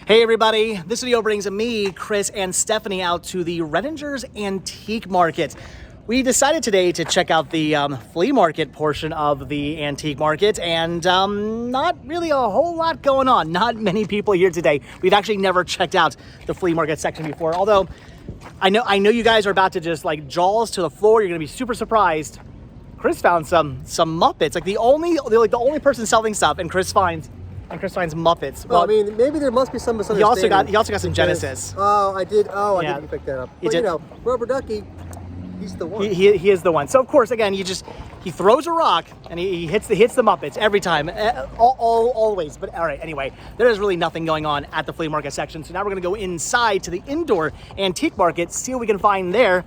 Hey everybody, this video brings me, Chris, and Stephanie out to the Renningers Antique Market. We decided today to check out the flea market portion of the antique market, and not really a whole lot going on. Not many people here today. We've actually never checked out the flea market section before, although I know you guys are about to just like jaws to the floor. You're gonna be super surprised. Chris found some Muppets, like the only person selling stuff, and Chris finds Muppets. Well, I mean, maybe there must be some misunderstanding. He also got some Genesis. Oh, I did. Oh, Yeah. I didn't pick that up. But you know, Rubber Ducky, he's the one. He is the one. So of course, again, he throws a rock and he hits the Muppets every time, always. But all right, anyway, there is really nothing going on at the flea market section. So now we're gonna go inside to the indoor antique market, see what we can find there.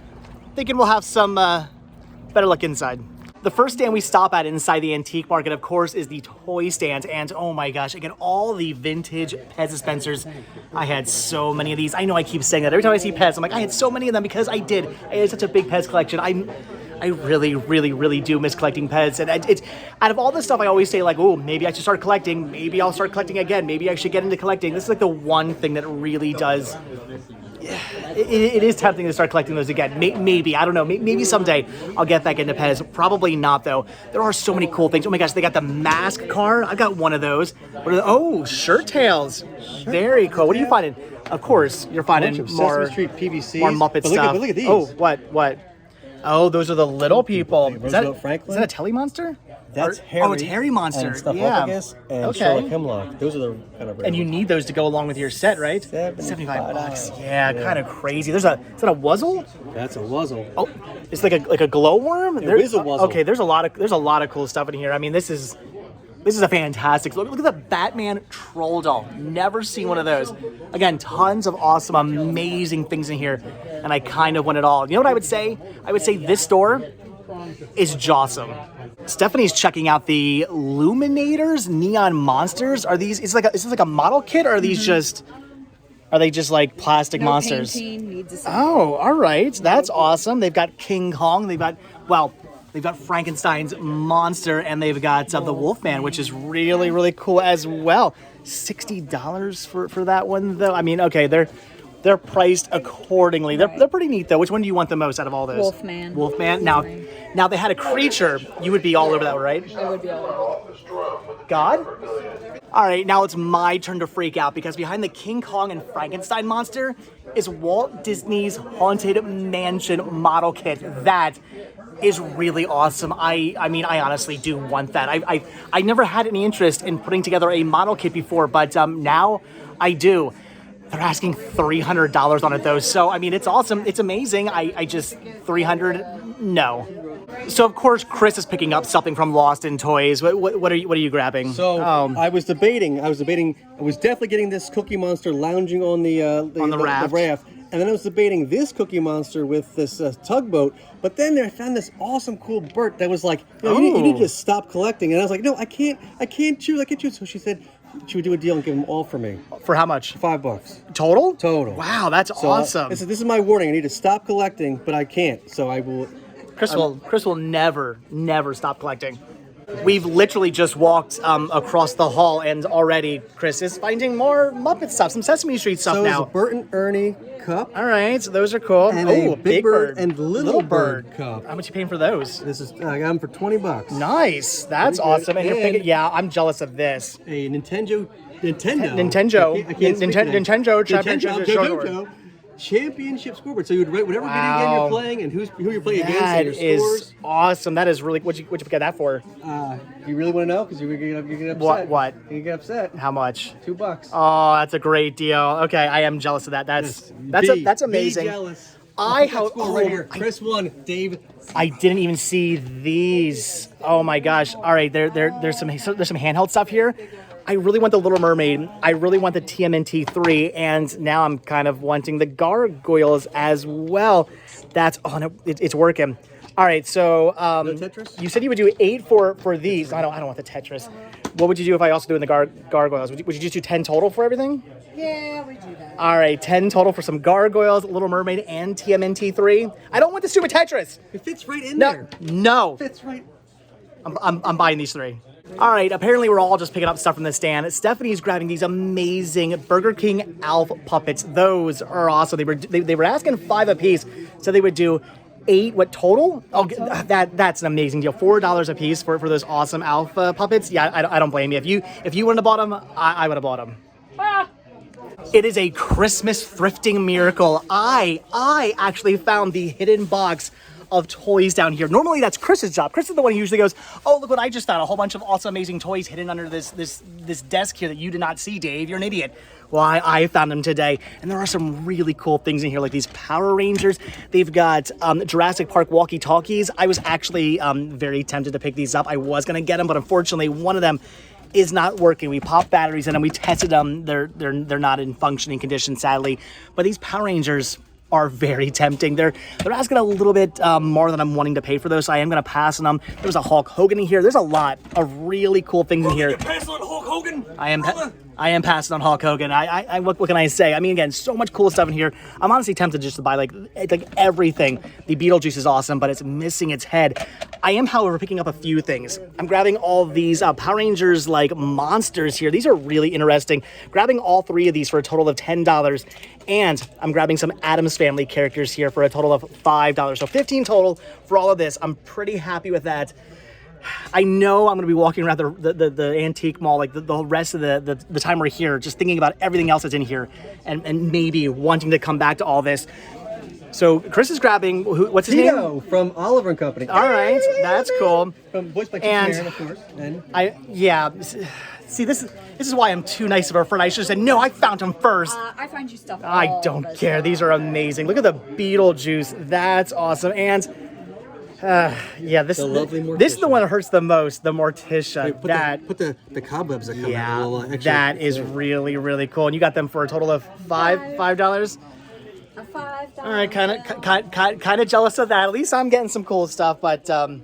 Thinking we'll have some better luck inside. The first stand we stop at inside the antique market, of course, is the toy stand. And oh my gosh, again, all the vintage Pez dispensers. I had so many of these. I know I keep saying that. Every time I see Pez, I'm like, I had so many of them because I had such a big Pez collection. I really do miss collecting Pez. And it's out of all this stuff, I always say like, oh, maybe I should start collecting. Maybe I'll start collecting again. Maybe I should get into collecting. This is like the one thing that really does. It is tempting to start collecting those again. Maybe, I don't know. Maybe someday I'll get back into Pez. Probably not, though. There are so many cool things. Oh my gosh, they got the mask car. I've got one of those. Oh, shirt tails. Very cool. What are you finding? Of course, you're finding more Muppet stuff. Look at these. Oh, what? Oh, those are the little people. Is that Franklin? a Telly Monster? That's Harry. Oh, it's Harry Monster. And Snuffleupagus and Sherlock Hemlock. Those are the kind of rare And you need those to go along with your set, right? $75. Yeah, kind of crazy. Is that a Wuzzle? That's a Wuzzle. Oh, it's like a glowworm. There is a Wuzzle. Okay, there's a lot of cool stuff in here. I mean, this is a fantastic look. Look at the Batman troll doll. Never seen one of those. Again, tons of awesome, amazing things in here, and I kind of want it all. You know what I would say? I would say this store is jawsome. Stephanie's checking out the Luminators Neon Monsters. Are these? Is this like a model kit, or are these just? Are they just like plastic monsters? Oh, all right. That's awesome. They've got King Kong. They've got Frankenstein's monster, and they've got the Wolfman, which is really cool as well. $60 for that one, though. I mean, okay, they're priced accordingly. They're pretty neat, though. Which one do you want the most out of all those? Wolfman. Wolfman. Now they had a creature. You would be all over that, right? I would be all over it. God? All right, now it's my turn to freak out because behind the King Kong and Frankenstein monster is Walt Disney's Haunted Mansion model kit. That is really awesome. I mean, I honestly do want that. I never had any interest in putting together a model kit before, but now I do. They're asking $300 on it though, so I mean, it's awesome. It's amazing. I just $300. No. So of course Chris is picking up something from Lost in Toys. What are you grabbing? So I was debating. I was definitely getting this Cookie Monster lounging on the raft. And then I was debating this Cookie Monster with this tugboat. But then I found this awesome, cool Bert that was like, you need to stop collecting. And I was like, no, I can't choose. So she said she would do a deal and give them all for me. For how much? $5. Total? Wow, that's awesome. This is my warning. I need to stop collecting, but I can't. So I will. Chris will never stop collecting. We've literally just walked across the hall, and already Chris is finding more Muppet stuff, some Sesame Street stuff now. So it's a Bert and Ernie cup. All right, so those are cool. And a Big Bird and Little Bird cup. How much are you paying for those? I got them for $20. Nice, that's awesome. And you're picking, yeah, I'm jealous of this. A Nintendo Championship scoreboard. So you would write whatever video game you're playing and who you're playing against and your scores. That is awesome. That is really. What'd you get that for? You really want to know? Because you're gonna get upset. What? You get upset. How much? $2. Oh, that's a great deal. Okay, I am jealous of that. That's amazing. Be jealous. Right here. Chris won. Dave. I didn't even see these. Oh my gosh! All right, there's some handheld stuff here. I really want the Little Mermaid. I really want the TMNT 3, and now I'm kind of wanting the gargoyles as well. It's working. All right, so no Tetris? You said you would do 8 for these. I don't want the Tetris. What would you do if I also do in the gargoyles? Would you just do 10 total for everything? Yeah, we do that. All right, 10 total for some gargoyles, Little Mermaid, and TMNT 3. I don't want the stupid Tetris. It fits right in there. No. It fits right. I'm buying these 3. All right, apparently we're all just picking up stuff from the stand. Stephanie's grabbing these amazing Burger King Alf puppets. Those are awesome. They were asking 5 a piece, so they would do 8. What total? Oh, that's an amazing deal. $4 a piece for those awesome Alf puppets. Yeah, I don't blame you. If you wouldn't have bought them, I would have bought them. It is a Christmas thrifting miracle. I actually found the hidden box of toys down here. Normally that's Chris's job. Chris is the one who usually goes, oh, look what I just found. A whole bunch of awesome, amazing toys hidden under this desk here that you did not see, Dave. You're an idiot. Well, I found them today, and there are some really cool things in here, like these Power Rangers. They've got Jurassic Park walkie-talkies. I was actually very tempted to pick these up. I was gonna get them, but unfortunately, one of them is not working. We popped batteries in them. We tested them. They're not in functioning condition, sadly. But these Power Rangers are very tempting. They're asking a little bit more than I'm wanting to pay for those, so I am going to pass on them. There's a Hulk Hogan in here. There's a lot of really cool things in here. Pass on Hulk Hogan. I am passing on Hulk Hogan. What can I say? I mean, again, so much cool stuff in here. I'm honestly tempted just to buy like everything. The Beetlejuice is awesome, but it's missing its head. I am, however, picking up a few things. I'm grabbing all these Power Rangers like monsters here. These are really interesting. Grabbing all 3 of these for a total of $10. And I'm grabbing some Addams Family characters here for a total of $5. So $15 total for all of this. I'm pretty happy with that. I know I'm going to be walking around the antique mall like the rest of the time we're here, just thinking about everything else that's in here and maybe wanting to come back to all this. So Chris is grabbing, what's his name? From Oliver and Company. All right, that's cool. From voiced by Karen, of course. And see, this is why I'm too nice of a friend. I should have said, no, I found him first. I find you stuff. I don't care. These are amazing. Look at the Beetlejuice. That's awesome. And this is the one that hurts the most, the Morticia. Wait, put the cobwebs that come out a little extra. That is really, really cool. And you got them for a total of $5? $5. All right, kind of jealous of that. At least I'm getting some cool stuff, but I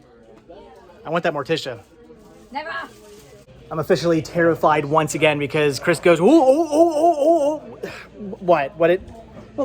want that Morticia. Never. I'm officially terrified once again because Chris goes, oh. What? Well,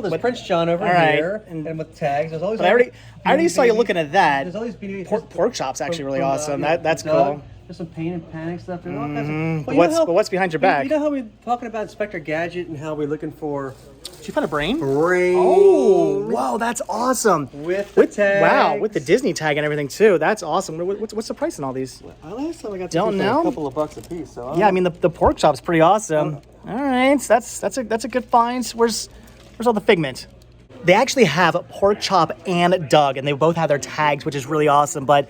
there's Prince John over here, and with tags. There's always. But I already saw you looking at that. There's always beauty. Pork chop's actually really awesome. That's cool. There's some pain and panic stuff. What's behind your back? You know how we're talking about Inspector Gadget and how we're looking for. Did you find a brain? Oh, wow, that's awesome. With the tag. Wow, with the Disney tag and everything too. That's awesome. What's the price on all these? Last time I got Don't know. a couple of bucks a piece. So yeah, I mean the pork chop's pretty awesome. All right, that's a good find. Where's all the Figment? They actually have pork chop and Doug, and they both have their tags, which is really awesome. But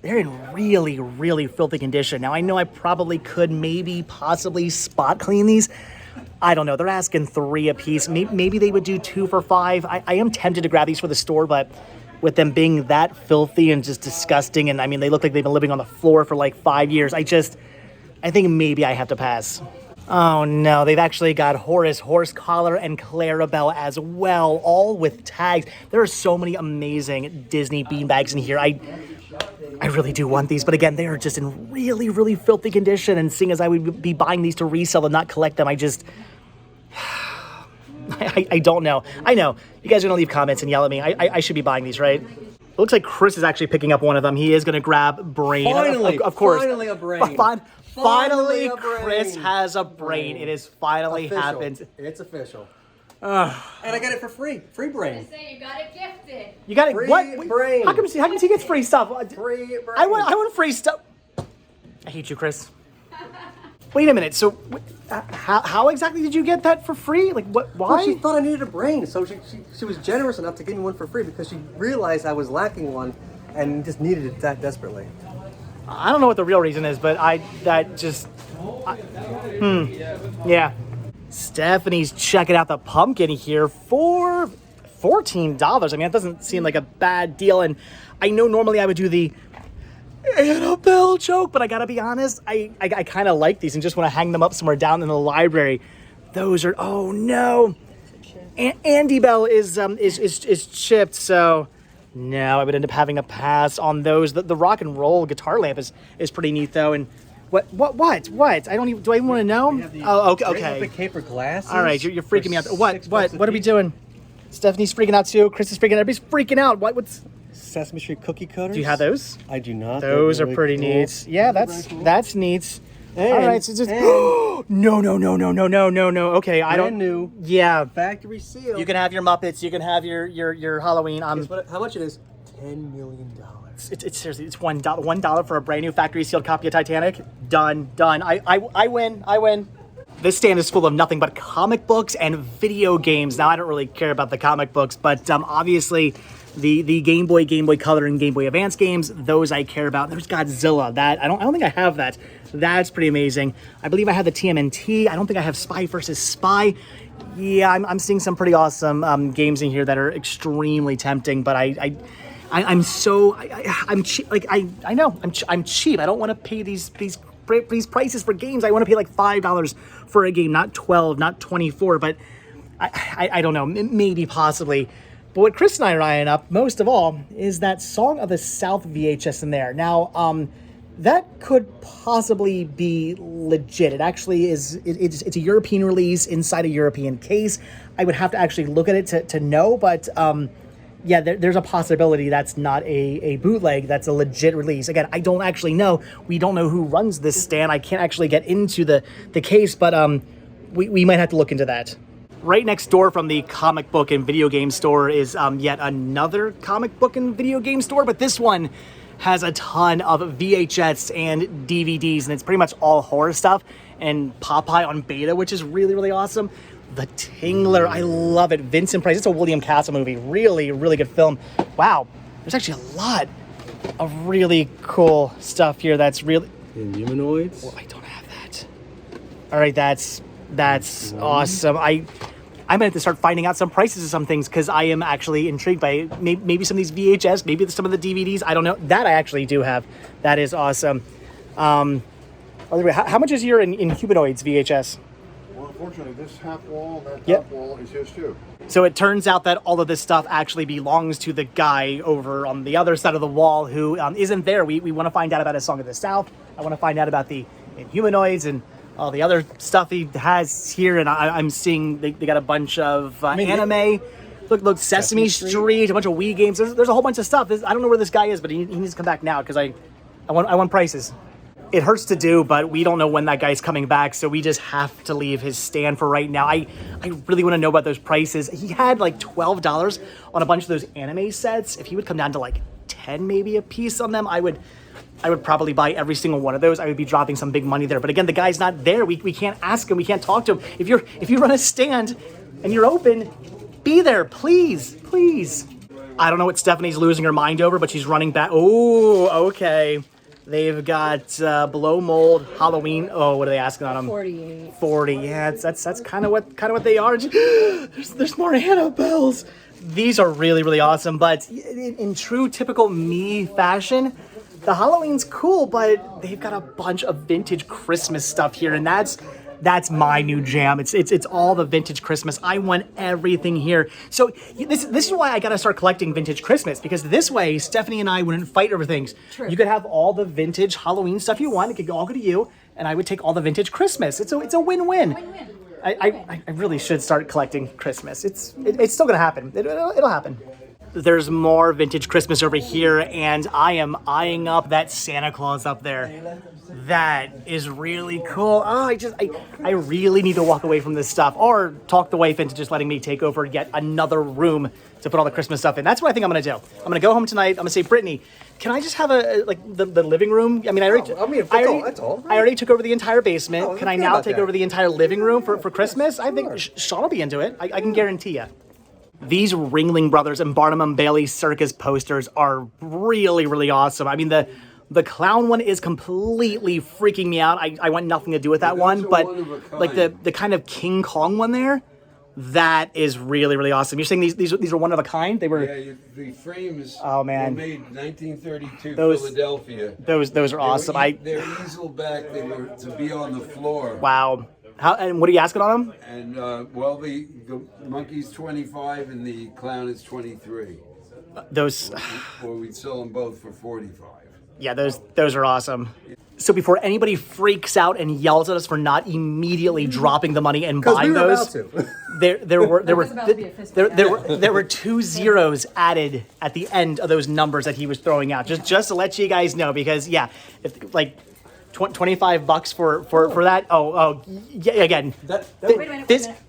they're in really, really filthy condition. Now I know I probably could possibly spot clean these. I don't know. They're asking 3 a piece. Maybe they would do 2 for $5. I am tempted to grab these for the store, but with them being that filthy and just disgusting, and I mean, they look like they've been living on the floor for like 5 years. I think maybe I have to pass. Oh no, they've actually got Horace, Horse Collar, and Clarabelle as well, all with tags. There are so many amazing Disney beanbags in here. I really do want these, but again, they are just in really, really filthy condition, and seeing as I would be buying these to resell and not collect them, I don't know. I know. You guys are going to leave comments and yell at me. I should be buying these, right? It looks like Chris is actually picking up one of them. He is going to grab Brain. Finally, of course. Finally a Brain. Finally, Chris has a Brain. It has finally happened. It's official. And I got it for free. Free Brain. You got it gifted. You got it. Free What? Brain. How come he gets free stuff? Free Brain. I want free stuff. I hate you, Chris. Wait a minute. So, how exactly did you get that for free? Like, what? Why? Well, she thought I needed a brain, so she was generous enough to give me one for free because she realized I was lacking one and just needed it that desperately. I don't know what the real reason is, but yeah. Stephanie's checking out the pumpkin here for $14. I mean, that doesn't seem like a bad deal, and I know normally I would do the Annabelle joke, but I gotta be honest, I kind of like these and just want to hang them up somewhere down in the library. Those are, oh no, Andy Bell is chipped, so no, I would end up having a pass on those. The rock and roll guitar lamp is pretty neat though, and what? I don't even, do I even want to know? Oh, okay. The caper glasses. All right, you're freaking me out. What are we doing? Stephanie's freaking out too. Chris is freaking out. Everybody's freaking out. What's? Sesame Street cookie cutters. Do you have those? I do not. Those They're are really pretty cool. neat. Yeah, that's neat. And, all right, so just no. Okay, I don't. Brand new. Yeah, Factory seal. you can have your Muppets. You can have your Halloween. How much it is? $10 million. It's seriously, it's $1 for a brand new factory sealed copy of Titanic. Done. I win. This stand is full of nothing but comic books and video games. Now I don't really care about the comic books, but obviously the Game Boy Color, and Game Boy Advance games, those I care about. There's Godzilla. That I don't think I have that. That's pretty amazing. I believe I have the TMNT. I don't think I have Spy vs. Spy. Yeah, I'm seeing some pretty awesome games in here that are extremely tempting, but I'm cheap. Like I know I'm cheap. I don't want to pay these prices for games. I want to pay like $5 for a game, not 12, not 24. But I don't know, maybe possibly. But what Chris and I are eyeing up most of all is that Song of the South VHS in there. Now, that could possibly be legit. It actually is. It's a European release inside a European case. I would have to actually look at it to know, but yeah, there's a possibility that's not a bootleg. That's a legit release. Again, I don't actually know. We don't know who runs this stand. I can't actually get into the case, but we might have to look into that. Right next door from the comic book and video game store is yet another comic book and video game store, but this one has a ton of VHS and DVDs, and it's pretty much all horror stuff and Popeye on beta, which is really, really awesome. The Tingler, I love it. Vincent Price, it's a William Castle movie. Really, really good film. Wow, there's actually a lot of really cool stuff here that's really... Humanoids? Oh, I don't have that. All right, that's awesome. I'm gonna have to start finding out some prices of some things because I am actually intrigued by maybe some of these VHS, maybe some of the DVDs. I don't know. That I actually do have. That is awesome. How much is your in Humanoids VHS? Well, unfortunately, this half wall and that Yep. top wall is his too. So it turns out that all of this stuff actually belongs to the guy over on the other side of the wall who isn't there. We want to find out about his Song of the South. I want to find out about the Inhumanoids and all the other stuff he has here. And I'm seeing they got a bunch of anime. Look, Sesame Street, a bunch of Wii games. There's a whole bunch of stuff. I don't know where this guy is, but he needs to come back now because I want prices. It hurts to do, but we don't know when that guy's coming back, so we just have to leave his stand for right now. I really want to know about those prices. He had like $12 on a bunch of those anime sets. If he would come down to like 10 maybe a piece on them, I would probably buy every single one of those. I would be dropping some big money there. But again, the guy's not there. We can't ask him. We can't talk to him. If you run a stand and you're open, be there, please. I don't know what Stephanie's losing her mind over, but she's running back. Oh, okay. They've got blow mold Halloween. Oh, what are they asking on them? 48. 40. Yeah, that's kind of what they are. There's more Annabelles. These are really, really awesome. But in true typical me fashion, the Halloween's cool, but they've got a bunch of vintage Christmas stuff here, and that's my new jam. It's all the vintage Christmas. I want everything here. So this is why I gotta start collecting vintage Christmas, because this way Stephanie and I wouldn't fight over things. True. You could have all the vintage Halloween stuff you want. It could all go to you, and I would take all the vintage Christmas. It's a win-win. Win-win. I really should start collecting Christmas. It's still gonna happen. It'll happen. There's more vintage Christmas over here, and I am eyeing up that Santa Claus up there. That is really cool. Oh, I really need to walk away from this stuff, or talk the wife into just letting me take over yet another room to put all the Christmas stuff in. That's what I think I'm gonna do. I'm gonna go home tonight. I'm gonna say, Brittany, can I just have the living room? I mean, that's all. I already took over the entire basement. Oh, Can I forget now about take that. over the entire living room for Christmas? I think Sean will be into it. I can guarantee you. These Ringling Brothers and Barnum and Bailey Circus posters are really, really awesome. I mean, the clown one is completely freaking me out. I want nothing to do with that one, but like the kind of King Kong one there, that is really, really awesome. You're saying these are one of a kind? They were. Yeah, the frames. Oh, man. Were made 1932 Those- Philadelphia. Those are awesome. They're easel back. They were to be on the floor. Wow. And what are you asking on them? And the monkey's 25 and the clown is 23. Those. Or we'd sell them both for 45. Yeah, those are awesome. So before anybody freaks out and yells at us for not immediately dropping the money and buying those, there were 2 zeros added at the end of those numbers that he was throwing out. Just to let you guys know, because yeah, if like $25 for that. Yeah, again,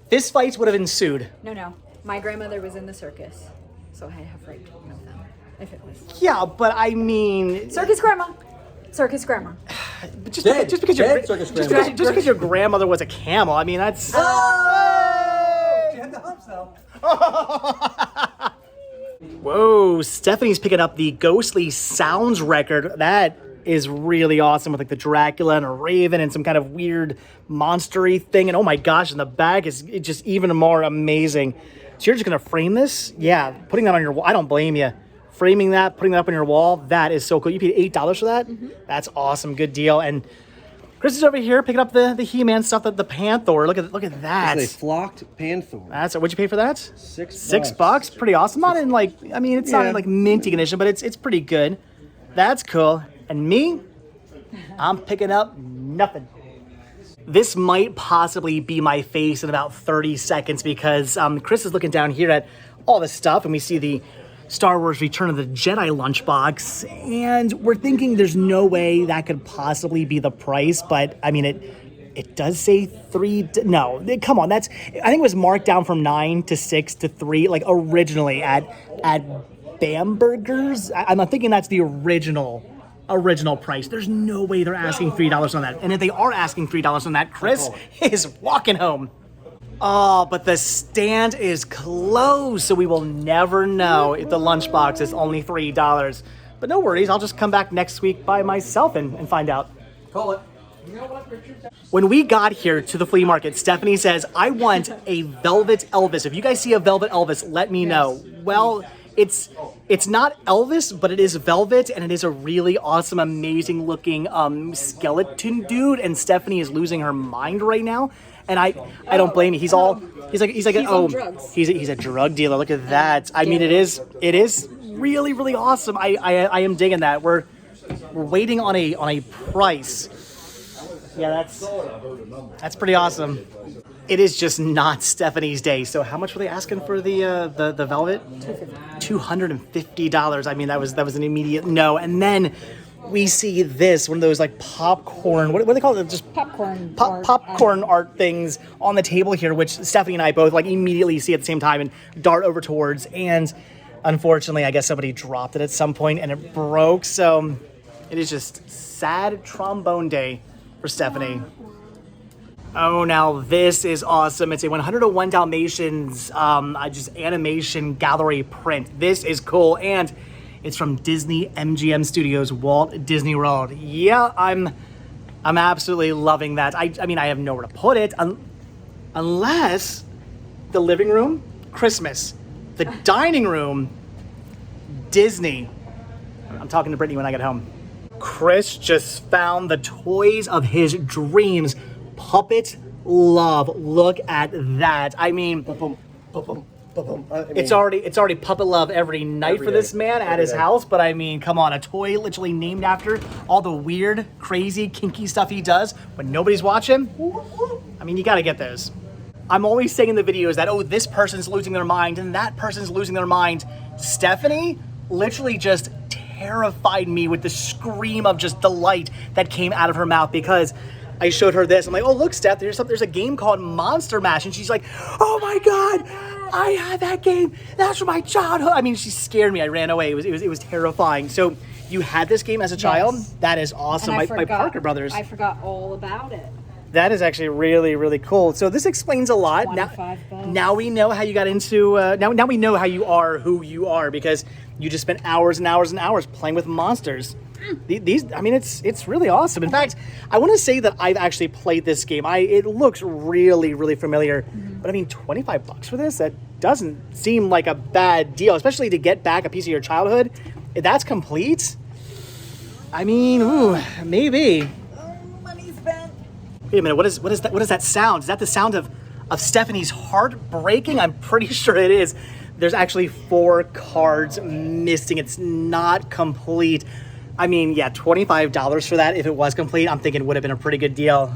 this fights would have ensued. No. My grandmother was in the circus, so I have right to know them. If it was. Yeah, but I mean, Circus grandma. Circus grandma. Just because your grandmother was a camel, I mean that's. Oh! She had the humps though. Whoa, Stephanie's picking up the Ghostly Sounds record. That is really awesome with like the Dracula and a raven and some kind of weird monstery thing. And oh my gosh, and the back is just even more amazing. So you're just gonna frame this? Yeah, putting that on your wall. I don't blame you. Framing that, putting that up on your wall, that is so cool. You paid $8 for that? Mm-hmm. That's awesome, good deal. And Chris is over here picking up the He-Man stuff, the Panther. Look at that. It's a flocked Panther. What'd you pay for that? $6. Pretty awesome. Not in like, I mean, it's not in like minty condition, but it's pretty good. That's cool. And me, I'm picking up nothing. This might possibly be my face in about 30 seconds because Chris is looking down here at all this stuff and we see the Star Wars Return of the Jedi lunchbox, and we're thinking there's no way that could possibly be the price, but I mean, it does say no, come on, I think it was marked down from 9 to 6 to 3, like originally at Bamberger's. I'm thinking that's the original price. There's no way they're asking $3 on that, and if they are asking $3 on that, Chris is walking home. Oh, but the stand is closed, so we will never know if the lunchbox is only $3. But no worries, I'll just come back next week by myself and find out. Call it. When we got here to the flea market, Stephanie says, I want a velvet Elvis. If you guys see a velvet Elvis, let me know. Well, it's not Elvis, but it is velvet, and it is a really awesome, amazing looking skeleton dude, and Stephanie is losing her mind right now. And I don't blame you. He's on drugs. He's a drug dealer. Look at that. I mean, it is really, really awesome. I am digging that. We're waiting on a price. Yeah, that's pretty awesome. It is just not Stephanie's day. So how much were they asking for the velvet? $250. I mean, that was an immediate no. And then we see this, one of those like popcorn, what do they call it? Just popcorn art things on the table here, which Stephanie and I both like immediately see at the same time and dart over towards. And unfortunately, I guess somebody dropped it at some point and it broke. So it is just sad trombone day for Stephanie. Oh, now this is awesome. It's a 101 Dalmatians just animation gallery print. This is cool. And it's from Disney MGM Studios, Walt Disney World. Yeah, I'm absolutely loving that. I mean, I have nowhere to put it unless the living room, Christmas, the dining room, Disney. I'm talking to Brittany when I get home. Chris just found the toys of his dreams. Puppet love. Look at that. I mean, it's already puppet love every night for this man at his house, but I mean, come on, a toy literally named after all the weird, crazy, kinky stuff he does when nobody's watching. I mean, you gotta get those. I'm always saying in the videos that, oh, this person's losing their mind and that person's losing their mind. Stephanie literally just terrified me with the scream of just delight that came out of her mouth because I showed her this. I'm like, oh, look, Steph, there's a game called Monster Mash. And she's like, oh my God, I had that game. That's from my childhood. I mean, she scared me. I ran away. It was terrifying. So you had this game as a child? Yes. That is awesome. My Parker brothers. I forgot all about it. That is actually really, really cool. So this explains a lot. Now we know how you got into, now we know how you are who you are because you just spent hours and hours and hours playing with monsters. These, I mean, it's really awesome. In fact, I want to say that I've actually played this game. It looks really, really familiar. But I mean, $25 for this? That doesn't seem like a bad deal, especially to get back a piece of your childhood. If that's complete, I mean, ooh, maybe. Money spent. Wait a minute, what is that sound? Is that the sound of Stephanie's heart breaking? I'm pretty sure it is. There's actually 4 cards missing. It's not complete. I mean, yeah, $25 for that if it was complete, I'm thinking would have been a pretty good deal.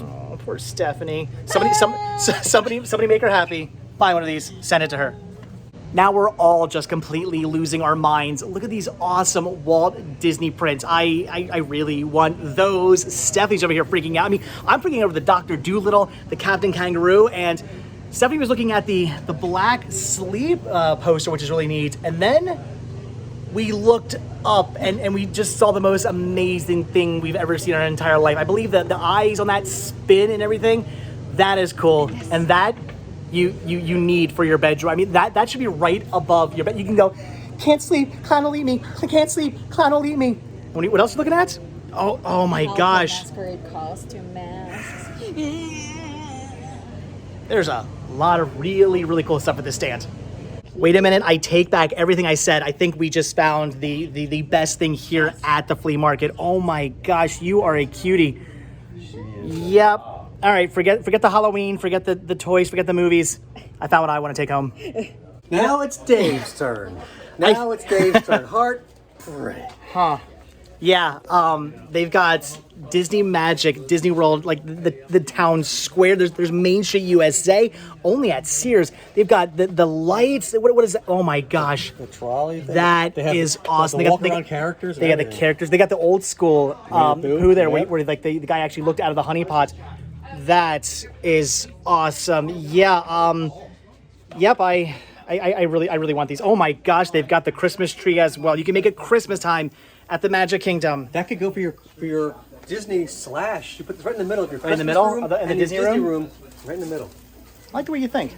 Oh, poor Stephanie. Somebody make her happy. Buy one of these, send it to her. Now we're all just completely losing our minds. Look at these awesome Walt Disney prints. I really want those. Stephanie's over here freaking out. I mean, I'm freaking out over the Dr. Dolittle, the Captain Kangaroo, and Stephanie was looking at the Black Sleep poster, which is really neat. And then we looked up and we just saw the most amazing thing we've ever seen in our entire life. I believe that the eyes on that spin and everything, that is cool. And that you need for your bedroom. I mean, that should be right above your bed. You can go, can't sleep, clown will eat me. I can't sleep, clown will eat me. What else are you looking at? Oh my gosh. Masquerade costume masks. There's a lot of really, really cool stuff at this stand. Wait a minute, I take back everything I said. I think we just found the best thing here at the flea market. Oh my gosh, you are a cutie. Yep. All right, forget the Halloween, forget the toys, forget the movies. I found what I want to take home. Now it's Dave's turn. Now it's Dave's turn. Heartbreak. Huh. Yeah, they've got Disney Magic, Disney World, like the town square. There's Main Street USA, only at Sears. They've got the lights. What is that? Oh my gosh. The trolley thing. That is awesome. The walk-around characters. They got the characters. They got the old school Who there, where like the guy actually looked out of the honey pot. That is awesome. Yeah. Yep. I really want these. Oh my gosh, they've got the Christmas tree as well. You can make it Christmas time at the Magic Kingdom. That could go for your Disney slash. You put this right in the middle of your right in the middle room, in the Disney room. Right in the middle. I like the way you think.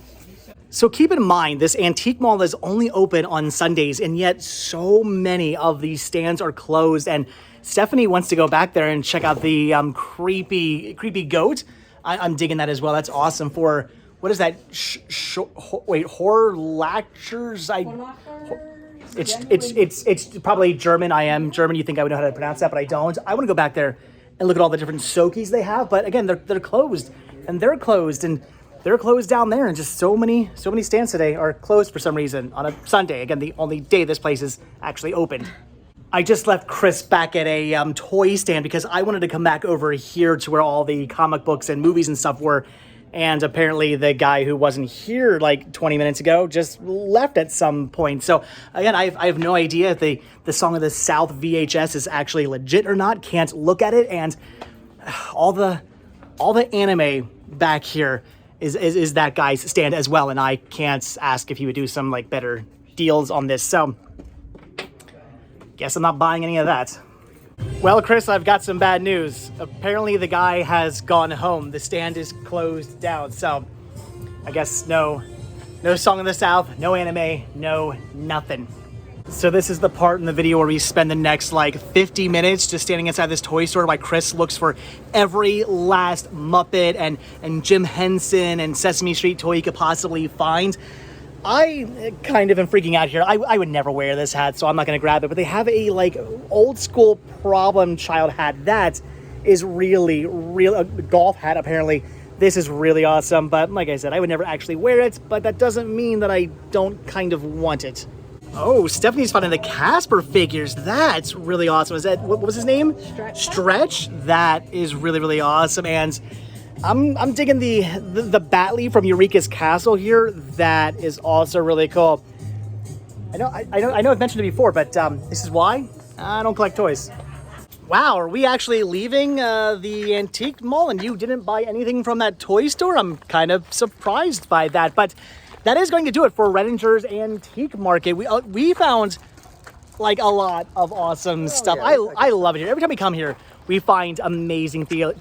So keep in mind, this antique mall is only open on Sundays, and yet so many of these stands are closed. And Stephanie wants to go back there and check out the creepy goat. I'm digging that as well. That's awesome. For what is that? Horror lectures. It's probably German. I am German. You think I would know how to pronounce that, but I don't. I want to go back there and look at all the different Sokies they have. But again, they're closed, and they're closed, and they're closed down there. And just so many stands today are closed for some reason on a Sunday. Again, the only day this place is actually open. I just left Chris back at a toy stand because I wanted to come back over here to where all the comic books and movies and stuff were. And apparently the guy who wasn't here like 20 minutes ago just left at some point. So again, I have no idea if the Song of the South VHS is actually legit or not. Can't look at it. And all the anime back here is that guy's stand as well. And I can't ask if he would do some like better deals on this. So guess I'm not buying any of that. Well, Chris, I've got some bad news. Apparently the guy has gone home. The stand is closed down. So I guess no Song of the South, no anime, no nothing. So this is the part in the video where we spend the next like 50 minutes just standing inside this toy store while Chris looks for every last Muppet and Jim Henson and Sesame Street toy he could possibly find. I kind of am freaking out here. I would never wear this hat, so I'm not going to grab it. But they have a like old school problem child hat that is really a golf hat apparently. This is really awesome. But like I said, I would never actually wear it. But that doesn't mean that I don't kind of want it. Oh, Stephanie's finding the Casper figures. That's really awesome. Is that what was his name? Stretch. That is really awesome. And I'm digging the Batley from Eureka's Castle here. That is also really cool. I know I've mentioned it before, but this is why I don't collect toys. Wow, are we actually leaving the antique mall and you didn't buy anything from that toy store? I'm kind of surprised by that, but that is going to do it for Renningers Antique Market. We found like a lot of awesome stuff. Yeah, I love it here. Every time we come here, we find amazing things,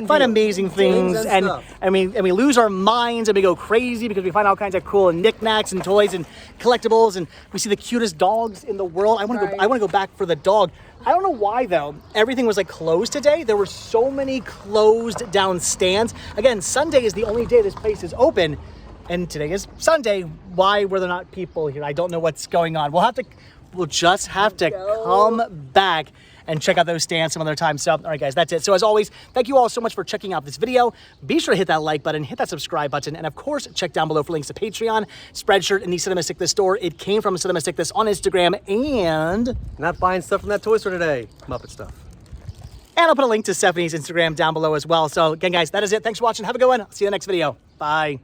find amazing things, and we lose our minds and we go crazy because we find all kinds of cool knickknacks and toys and collectibles, and we see the cutest dogs in the world. I want to go back for the dog. I don't know why though. Everything was like closed today. There were so many closed down stands. Again, Sunday is the only day this place is open, and today is Sunday. Why were there not people here? I don't know what's going on. We'll have to we'll just have to come back and check out those stands some other time. So, all right, guys, that's it. So, as always, thank you all so much for checking out this video. Be sure to hit that like button, hit that subscribe button, and of course, check down below for links to Patreon, Spreadshirt, and the Cinema Stick This store. It came from Cinema Stick This on Instagram, and Not buying stuff from that toy store today. Muppet stuff. And I'll put a link to Stephanie's Instagram down below as well. So again, guys, that is it. Thanks for watching. Have a good one. See you in the next video. Bye.